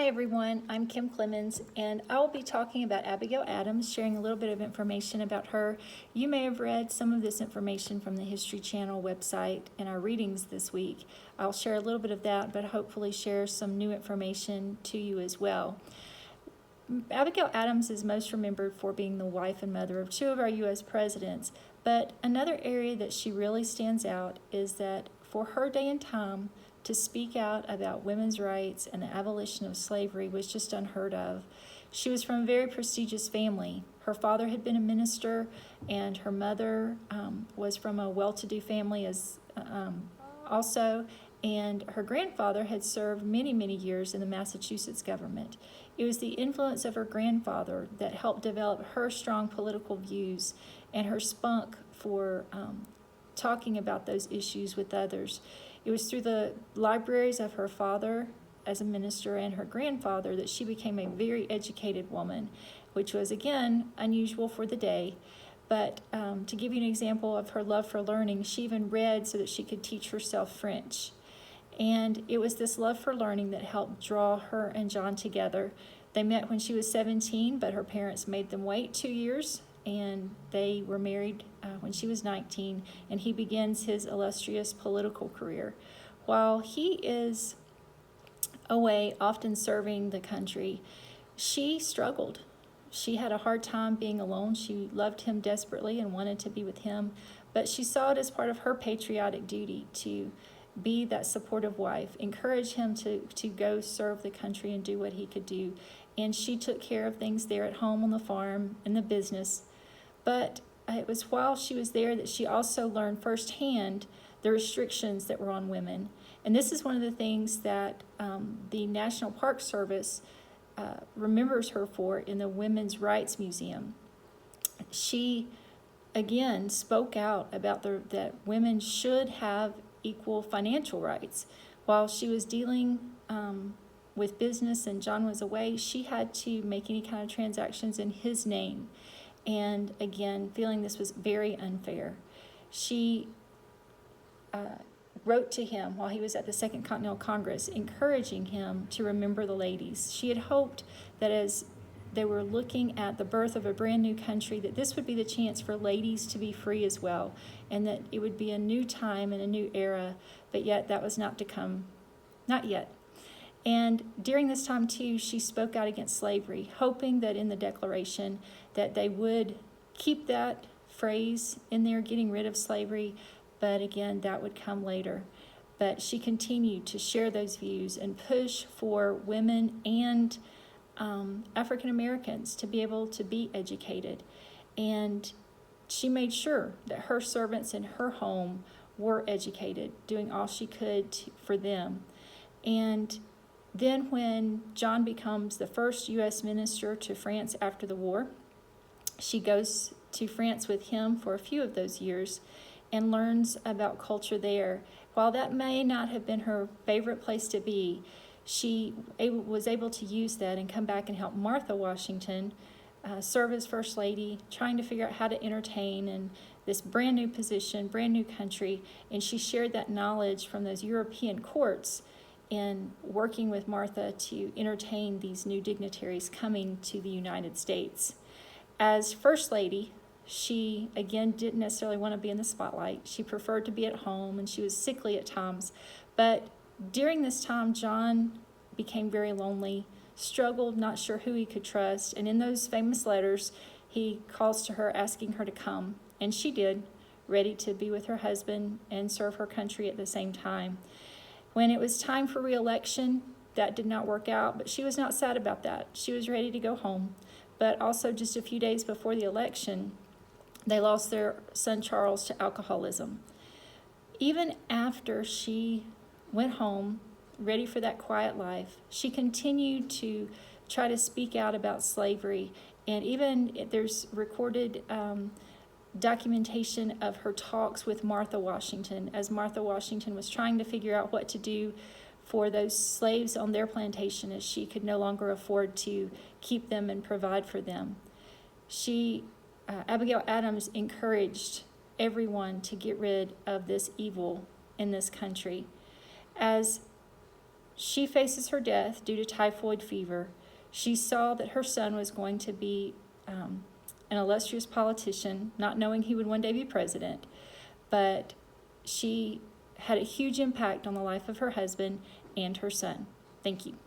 Hi everyone, I'm Kim Clemens and I will be talking about Abigail Adams, sharing a little bit of information about her. You may have read some of this information from the History Channel website in our readings this week. I'll share a little bit of that, but hopefully share some new information to you as well. Abigail Adams is most remembered for being the wife and mother of two of our U.S. presidents, but another area that she really stands out is that for her day and time, to speak out about women's rights and the abolition of slavery was just unheard of. She was from a very prestigious family. Her father had been a minister, and her mother was from a well-to-do family also, and her grandfather had served many, many years in the Massachusetts government. It was the influence of her grandfather that helped develop her strong political views and her spunk for talking about those issues with others. It was through the libraries of her father as a minister and her grandfather that she became a very educated woman, which was, again, unusual for the day. But to give you an example of her love for learning, she even read so that she could teach herself French. And it was this love for learning that helped draw her and John together. They met when she was 17, but her parents made them wait 2 years, and they were married when she was 19, and he begins his illustrious political career. While he is away, often serving the country, she struggled. She had a hard time being alone. She loved him desperately and wanted to be with him, but she saw it as part of her patriotic duty to be that supportive wife, encourage him to go serve the country and do what he could do. And she took care of things there at home, on the farm, in the business. But it was while she was there that she also learned firsthand the restrictions that were on women. And this is one of the things that the National Park Service remembers her for in the Women's Rights Museum. She, again, spoke out about that women should have equal financial rights. While she was dealing with business and John was away, she had to make any kind of transactions in his name. And again, feeling this was very unfair, she wrote to him while he was at the Second Continental Congress, encouraging him to remember the ladies. She had hoped that as they were looking at the birth of a brand new country, that this would be the chance for ladies to be free as well, and that it would be a new time and a new era, but yet that was not to come, not yet. And during this time, too, she spoke out against slavery, hoping that in the Declaration that they would keep that phrase in there, getting rid of slavery, but again, that would come later. But she continued to share those views and push for women and African Americans to be able to be educated. And she made sure that her servants in her home were educated, doing all she could for them. And then when John becomes the first U.S. minister to France after the war, she goes to France with him for a few of those years and learns about culture there. While that may not have been her favorite place to be, she was able to use that and come back and help Martha Washington serve as First Lady, trying to figure out how to entertain in this brand new position, brand new country. And she shared that knowledge from those European courts in working with Martha to entertain these new dignitaries coming to the United States. As First Lady, she, again, didn't necessarily want to be in the spotlight. She preferred to be at home, and she was sickly at times. But during this time, John became very lonely, struggled, not sure who he could trust. And in those famous letters, he calls to her, asking her to come. And she did, ready to be with her husband and serve her country at the same time. When it was time for re-election, that did not work out, but she was not sad about that. She was ready to go home. But also just a few days before the election, they lost their son Charles to alcoholism. Even after she went home, ready for that quiet life, she continued to try to speak out about slavery. And even there's recorded documentation of her talks with Martha Washington as Martha Washington was trying to figure out what to do for those slaves on their plantation, as she could no longer afford to keep them and provide for them. Abigail Adams encouraged everyone to get rid of this evil in this country. As She faces her death due to typhoid fever. She saw that her son was going to be an illustrious politician, not knowing he would one day be president, but she had a huge impact on the life of her husband and her son. Thank you.